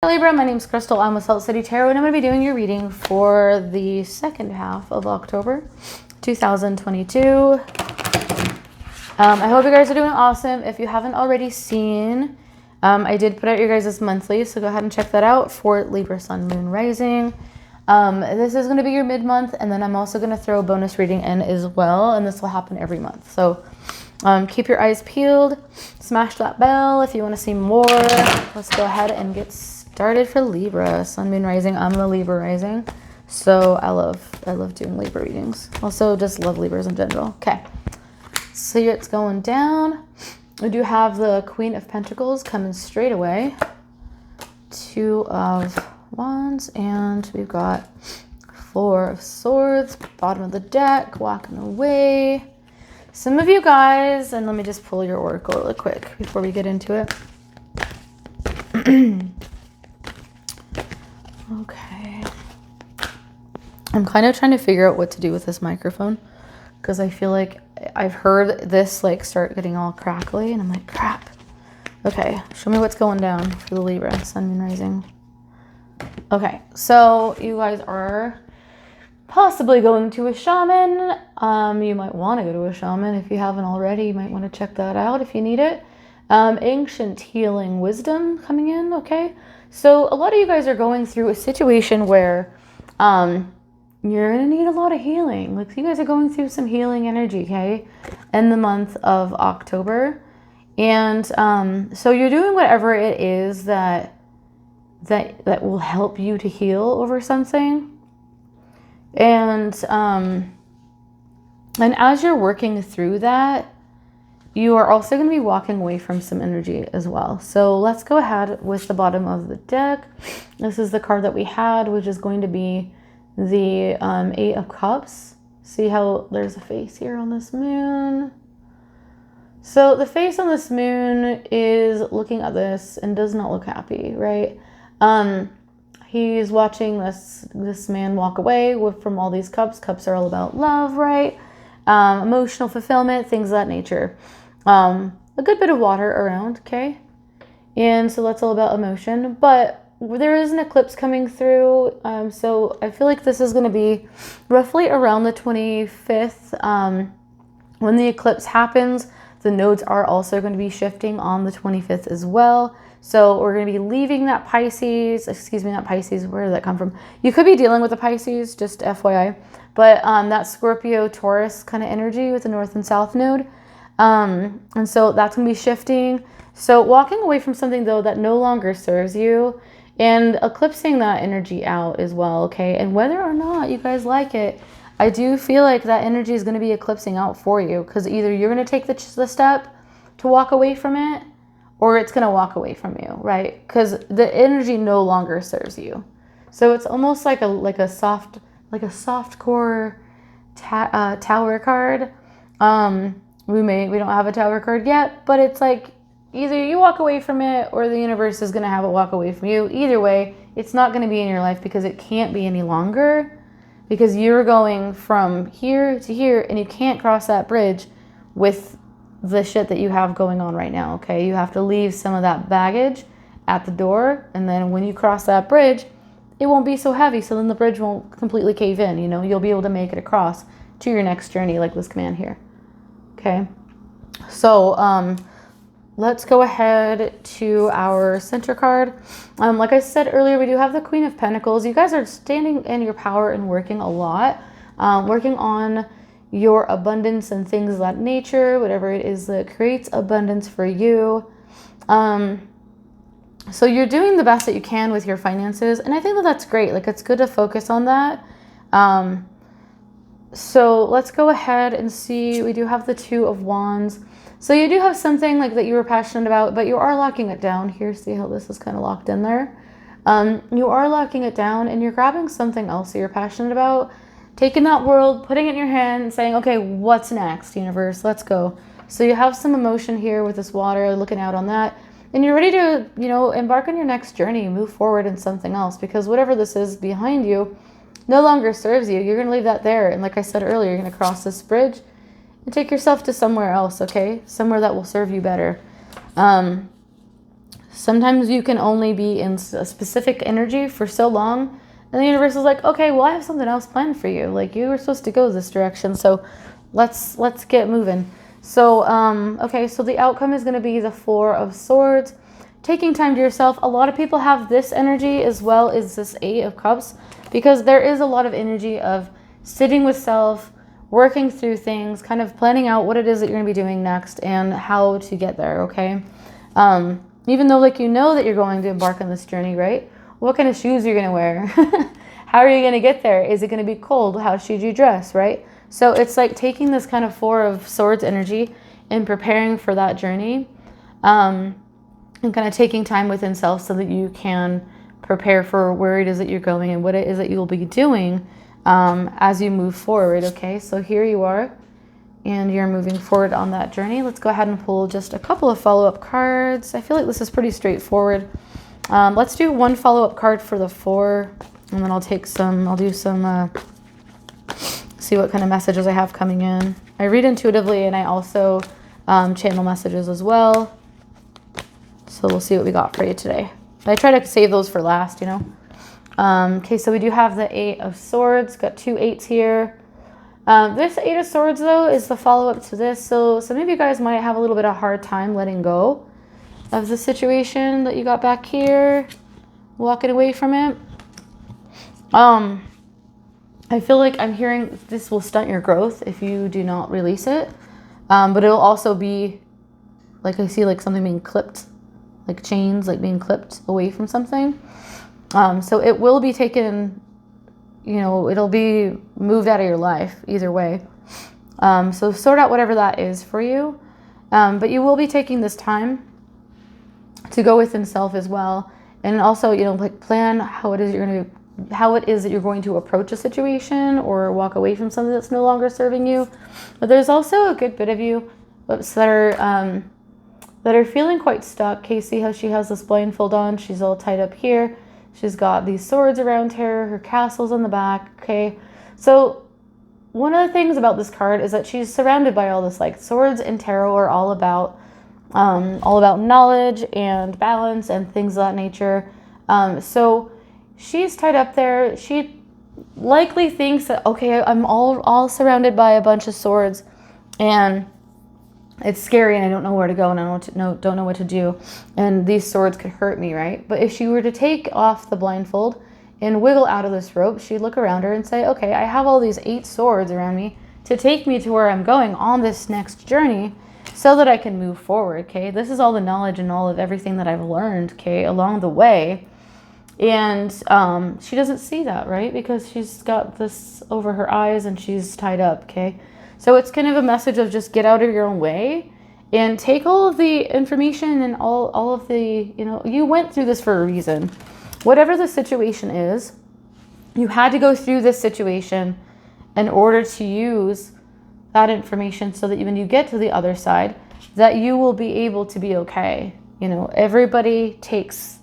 Hi Libra, my name is Crystal. I'm with Salt City Tarot, and I'm going to be doing your reading for the second half of October 2022. I hope you guys are doing awesome. If you haven't already seen, I did put out your guys' monthly, so go ahead and check that out for Libra Sun, Moon, Rising. This is going to be your mid-month, and then I'm also going to throw a bonus reading in as well, and this will happen every month. So keep your eyes peeled, smash that bell if you want to see more. Let's go ahead and get started for Libra, Sun, Moon, Rising. I'm the Libra Rising, so I love doing Libra readings. Also, just love Libras in general. Okay, so here it's going down. We do have the Queen of Pentacles coming straight away, Two of Wands, and we've got Four of Swords, bottom of the deck, walking away. Some of you guys, and let me just pull your oracle really quick before we get into it. Okay. I'm kind of trying to figure out what to do with this microphone because I feel like I've heard this like start getting all crackly and I'm like, crap. Okay, show me what's going down for the Libra, Sun, Moon, Rising. Okay, so you guys are possibly going to a shaman. You might want to go to a shaman if you haven't already. You might want to check that out if you need it. Ancient healing wisdom coming in, okay? So a lot of you guys are going through a situation where you're going to need a lot of healing. Like you guys are going through some healing energy, okay? In the month of October. And so you're doing whatever it is that will help you to heal over something. And as you're working through that, you are also going to be walking away from some energy as well. So let's go ahead with the bottom of the deck. This is the card that we had, which is going to be the Eight of Cups. See how there's a face here on this moon? So the face on this moon is looking at this and does not look happy, right? He's watching this man walk away from all these cups. Cups are all about love, right? Emotional fulfillment, things of that nature. A good bit of water around, okay? And so that's all about emotion. But there is an eclipse coming through. So I feel like this is going to be roughly around the 25th. When the eclipse happens, the nodes are also going to be shifting on the 25th as well. So we're going to be leaving that Pisces, not Pisces, where did that come from? You could be dealing with the Pisces, just FYI. But that Scorpio Taurus kind of energy with the North and South node. And so that's going to be shifting. So walking away from something, though, that no longer serves you and eclipsing that energy out as well, okay? And whether or not you guys like it, I do feel like that energy is going to be eclipsing out for you because either you're going to take the step to walk away from it or it's going to walk away from you, right? Because the energy no longer serves you. So it's almost like a soft core tower card. We don't have a tower card yet, but it's like either you walk away from it or the universe is going to have it walk away from you. Either way, it's not going to be in your life because it can't be any longer because you're going from here to here and you can't cross that bridge with the shit that you have going on right now, okay? You have to leave some of that baggage at the door, and then when you cross that bridge, it won't be so heavy, so then the bridge won't completely cave in, you know? You'll be able to make it across to your next journey like this man here. Okay, so let's go ahead to our center card. Like I said earlier, we do have the Queen of Pentacles. You guys are standing in your power and working a lot, working on your abundance and things of that nature, whatever it is that creates abundance for you. So you're doing the best that you can with your finances, and I think that that's great. Like, it's good to focus on that. So let's go ahead and see. We do have the Two of Wands. So you do have something like that you were passionate about, but you are locking it down here. See how this is kind of locked in there? You are locking it down and you're grabbing something else that you're passionate about, taking that world, putting it in your hand and saying, okay, what's next, universe? Let's go. So you have some emotion here with this water, looking out on that. And you're ready to, embark on your next journey, move forward in something else because whatever this is behind you no longer serves you. You're going to leave that there. And like I said earlier, you're going to cross this bridge and take yourself to somewhere else, okay? Somewhere that will serve you better. Sometimes you can only be in a specific energy for so long, and the universe is like, okay, well, I have something else planned for you. Like, you were supposed to go this direction, so let's get moving. So, okay, so the outcome is going to be the Four of Swords. Taking time to yourself. A lot of people have this energy as well as this Eight of Cups, because there is a lot of energy of sitting with self, working through things, kind of planning out what it is that you're going to be doing next and how to get there, okay? Even though, like, you know that you're going to embark on this journey, right? What kind of shoes are you going to wear? How are you going to get there? Is it going to be cold? How should you dress, right? So it's like taking this kind of Four of Swords energy and preparing for that journey, and kind of taking time within self so that you can prepare for where it is that you're going and what it is that you'll be doing as you move forward, okay? So here you are, and you're moving forward on that journey. Let's go ahead and pull just a couple of follow-up cards. I feel like this is pretty straightforward. Let's do one follow-up card for the Four, and then I'll do some, see what kind of messages I have coming in. I read intuitively, and I also channel messages as well. So we'll see what we got for you today. But I try to save those for last, you know. Okay, so we do have the Eight of Swords. Got two eights here. This Eight of Swords, though, is the follow-up to this. So some of you guys might have a little bit of a hard time letting go of the situation that you got back here, walking away from it. I feel like I'm hearing this will stunt your growth if you do not release it. But it'll also be, like, I see like something being clipped, like chains like being clipped away from something. So it will be taken, you know, it'll be moved out of your life either way. So sort out whatever that is for you. But you will be taking this time to go within self as well. And also, you know, like, plan how it is that you're going to approach a situation or walk away from something that's no longer serving you. But there's also a good bit of you that are feeling quite stuck. Okay, see how she has this blindfold on? She's all tied up here. She's got these swords around her castle's on the back, okay? So one of the things about this card is that she's surrounded by all this, like, swords and tarot are all about knowledge and balance and things of that nature. So she's tied up there. She likely thinks that, okay, I'm all surrounded by a bunch of swords and it's scary and I don't know where to go and I don't know what to do. And these swords could hurt me, right? But if she were to take off the blindfold and wiggle out of this rope, she'd look around her and say, okay, I have all these 8 swords around me to take me to where I'm going on this next journey so that I can move forward, okay? This is all the knowledge and all of everything that I've learned, okay, along the way. And she doesn't see that, right? Because she's got this over her eyes and she's tied up, okay? So it's kind of a message of just get out of your own way and take all of the information and all of the, you know, you went through this for a reason. Whatever the situation is, you had to go through this situation in order to use that information so that when you get to the other side, that you will be able to be okay. You know, everybody takes,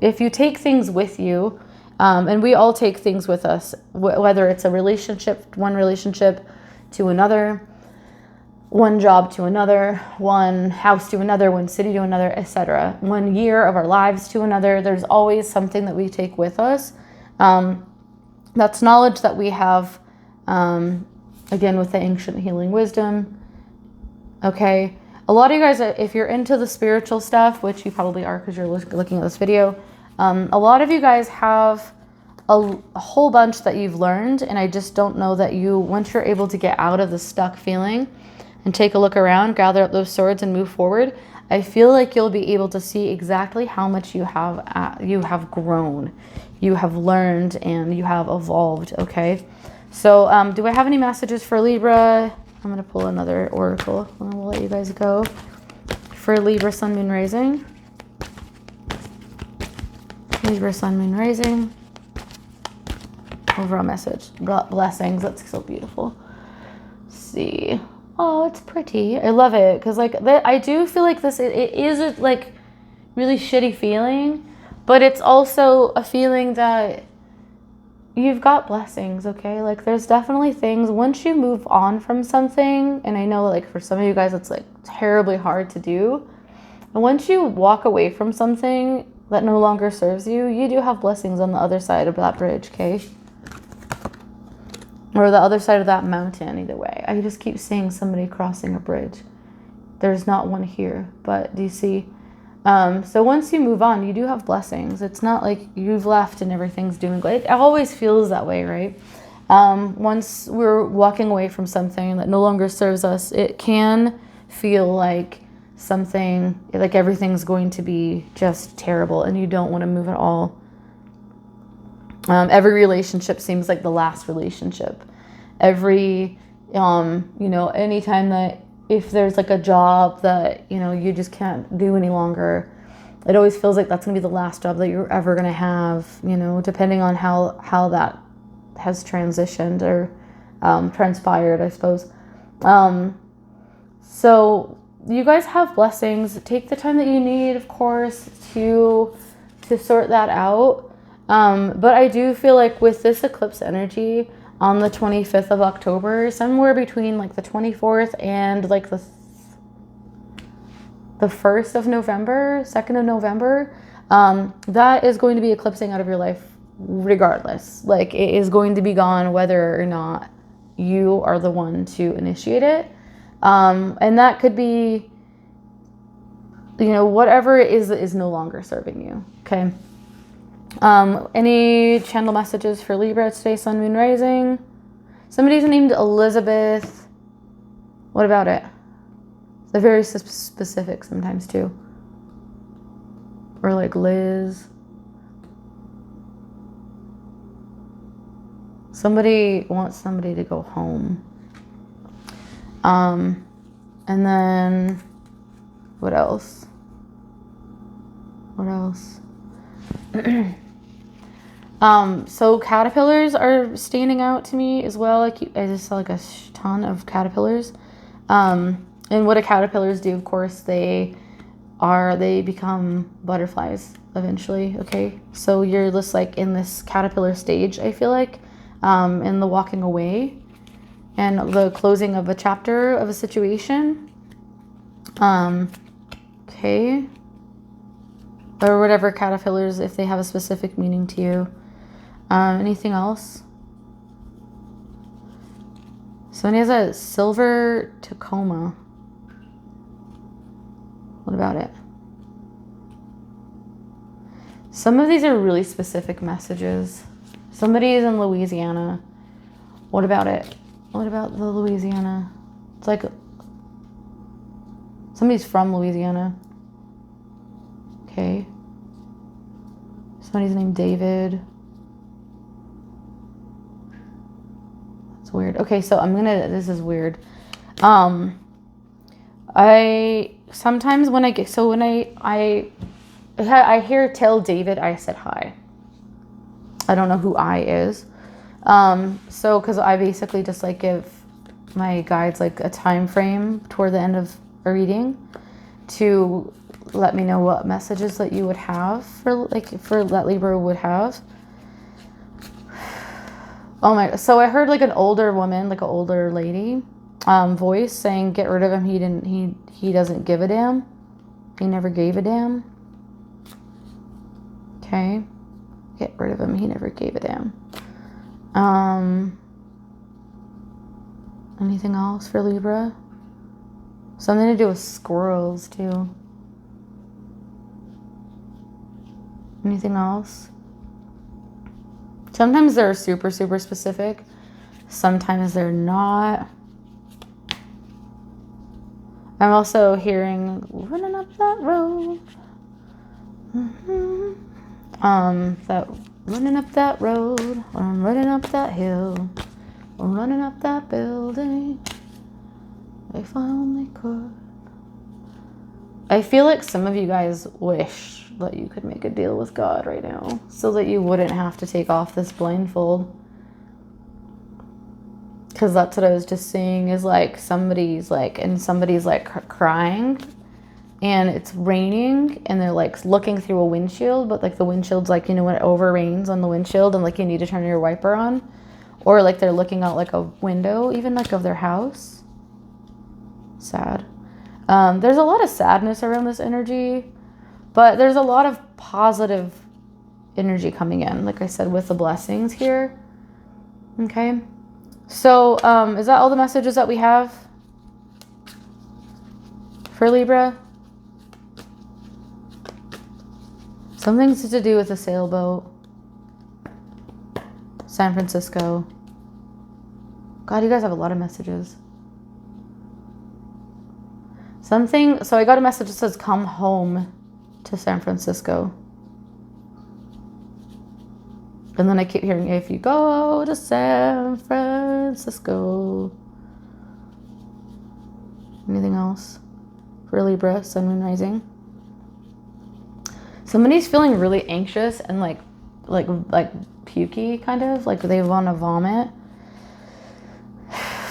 if you take things with you, and we all take things with us, whether it's a relationship, one relationship to another, one job to another, one house to another, one city to another, etc. One year of our lives to another. There's always something that we take with us. That's knowledge that we have, again, with the ancient healing wisdom. Okay. A lot of you guys, if you're into the spiritual stuff, which you probably are because you're looking at this video, a lot of you guys have a whole bunch that you've learned, and I just don't know that once you're able to get out of the stuck feeling and take a look around, gather up those swords and move forward, I feel like you'll be able to see exactly how much you have grown, you have learned, and you have evolved, okay? So do I have any messages for Libra? I'm going to pull another oracle and we'll let you guys go. For Libra, Sun, Moon, Rising. Libra, Sun, Moon, Rising. Overall message. Blessings. That's so beautiful. Let's see. Oh, it's pretty. I love it. Because, like, I do feel like this, it is a, like, really shitty feeling. But it's also a feeling that you've got blessings, okay? Like, there's definitely things, once you move on from something, and I know, like, for some of you guys, it's, like, terribly hard to do. And once you walk away from something that no longer serves you, you do have blessings on the other side of that bridge, okay? Or the other side of that mountain, either way. I just keep seeing somebody crossing a bridge. There's not one here, but do you see? So once you move on, you do have blessings. It's not like you've left and everything's doing good. It always feels that way, right? Once we're walking away from something that no longer serves us, it can feel like something, like everything's going to be just terrible and you don't want to move at all. Every relationship seems like the last relationship. Every, anytime that, if there's like a job that, you just can't do any longer, it always feels like that's going to be the last job that you're ever going to have, depending on how that has transitioned or transpired, I suppose. So you guys have blessings. Take the time that you need, of course, to sort that out. But I do feel like with this eclipse energy on the 25th of October, somewhere between like the 24th and like the 1st of November, 2nd of November, that is going to be eclipsing out of your life regardless. Like it is going to be gone whether or not you are the one to initiate it. And that could be, whatever it is no longer serving you. Okay. Any channel messages for Libra today, Sun, Moon, Rising? Somebody's named Elizabeth. What about it? They're very specific sometimes too. Or like Liz. Somebody wants somebody to go home. And then what else? So caterpillars are standing out to me as well. Like I just saw like a ton of caterpillars. And what do caterpillars do? Of course, they become butterflies eventually. Okay, so you're just like in this caterpillar stage, I feel like, in the walking away and the closing of a chapter of a situation. Okay. Or whatever caterpillars, if they have a specific meaning to you. Anything else? Somebody has a silver Tacoma. What about it? Some of these are really specific messages. Somebody is in Louisiana. What about it? What about the Louisiana? It's like somebody's from Louisiana. Okay. Somebody's named David. That's weird. Okay, so this is weird. I sometimes when I hear tell David, I said hi. I don't know who I is. So because I basically just like give my guides like a time frame toward the end of a reading to let me know what messages that you would have for that Libra would have. Oh my, so I heard like an older woman, like an older lady, voice saying, get rid of him. He doesn't give a damn. He never gave a damn. Okay. Get rid of him. He never gave a damn. Anything else for Libra? Something to do with squirrels too. Anything else? Sometimes they're super, super specific. Sometimes they're not. I'm also hearing running up that road. That running up that road. I'm running up that hill. I'm running up that building. If I only could. I feel like some of you guys wish that you could make a deal with God right now so that you wouldn't have to take off this blindfold. Because that's what I was just seeing is like somebody's crying and it's raining and they're like looking through a windshield, but like the windshield's like, when it over rains on the windshield and like you need to turn your wiper on, or like they're looking out like a window even like of their house. Sad. There's a lot of sadness around this energy, but there's a lot of positive energy coming in, like I said, with the blessings here. Okay. So, is that all the messages that we have for Libra? Something's to do with a sailboat. San Francisco. God, you guys have a lot of messages. Something, so I got a message that says come home to San Francisco. And then I keep hearing, if you go to San Francisco. Anything else for Libra, Sun, Moon, Rising? Somebody's feeling really anxious and like pukey, kind of like they want to vomit.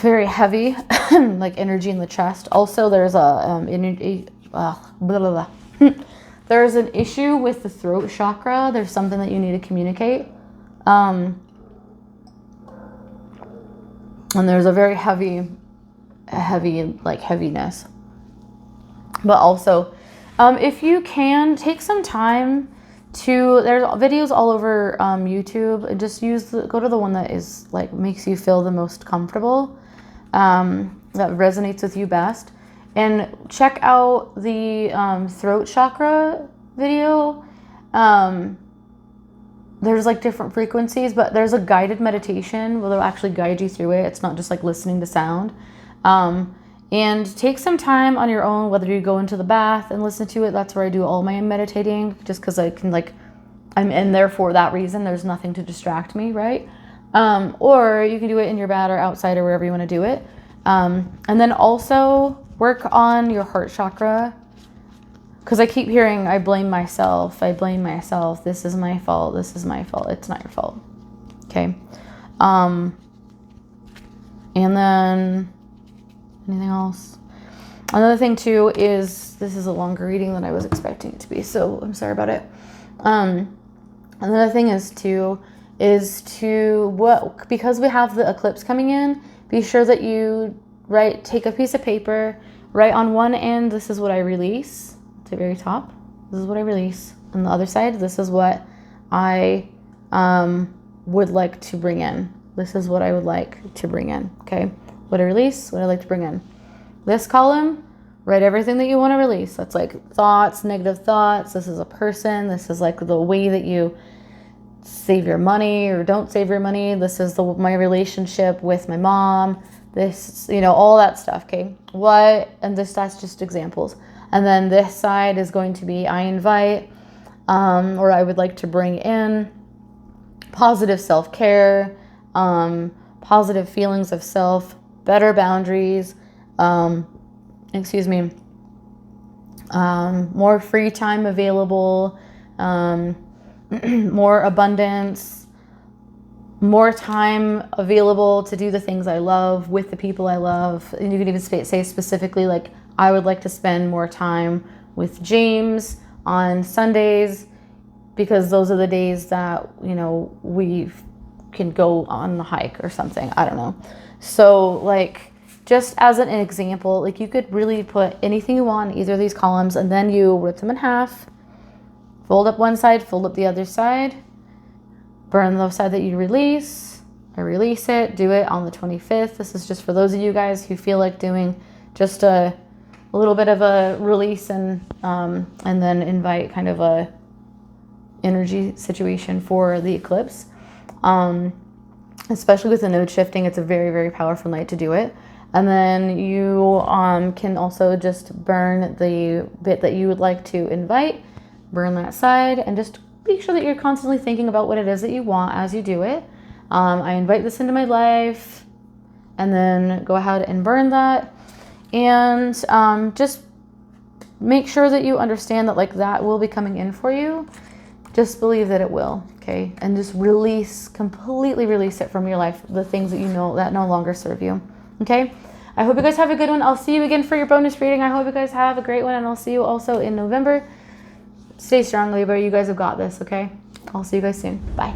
Very heavy, like energy in the chest. Also, there's a there's an issue with the throat chakra. There's something that you need to communicate. And there's a very heavy like heaviness. But also, if you can take some time to, there's videos all over YouTube, and just go to the one that is like makes you feel the most comfortable, that resonates with you best, and check out the throat chakra video. There's like different frequencies, but there's a guided meditation where they'll actually guide you through it. It's not just like listening to sound. And take some time on your own, whether you go into the bath and listen to it. That's where I do all my meditating, just because I can, like, I'm in there for that reason. There's nothing to distract me, right? Or you can do it in your bed or outside or wherever you want to do it. And then also work on your heart chakra, because I keep hearing, I blame myself. This is my fault. It's not your fault. Okay. And then anything else? Another thing too is, this is a longer reading than I was expecting it to be, so I'm sorry about it. Another thing is because we have the eclipse coming in, be sure that you take a piece of paper, write on one end, this is what I release, at the very top, this is what I release. On the other side, this is what I would like to bring in. This is what I would like to bring in, okay? What I release, what I like to bring in. This column, write everything that you want to release. That's like thoughts, negative thoughts. This is a person. This is like the way that you save your money or don't save your money. This is my relationship with my mom. This, all that stuff, okay? That's just examples. And then this side is going to be I invite, or I would like to bring in positive self-care, positive feelings of self, better boundaries, more free time available, more abundance, more time available to do the things I love with the people I love. And you can even say specifically, like, I would like to spend more time with James on Sundays, because those are the days that, we can go on a hike or something. I don't know. So, like, just as an example, like, you could really put anything you want in either of these columns, and then you rip them in half, fold up one side, fold up the other side, burn the side that you release. I release it, do it on the 25th. This is just for those of you guys who feel like doing just a little bit of a release and then invite kind of a energy situation for the eclipse. Especially with the node shifting, it's a very, very powerful night to do it. And then you can also just burn the bit that you would like to invite, burn that side, and just make sure that you're constantly thinking about what it is that you want as you do it. I invite this into my life, and then go ahead and burn that. And just make sure that you understand that, like, that will be coming in for you. Just believe that it will, okay? And just completely release it from your life, the things that you know that no longer serve you, okay? I hope you guys have a good one. I'll see you again for your bonus reading. I hope you guys have a great one, and I'll see you also in November. Stay strong, Libra. You guys have got this, okay? I'll see you guys soon. Bye.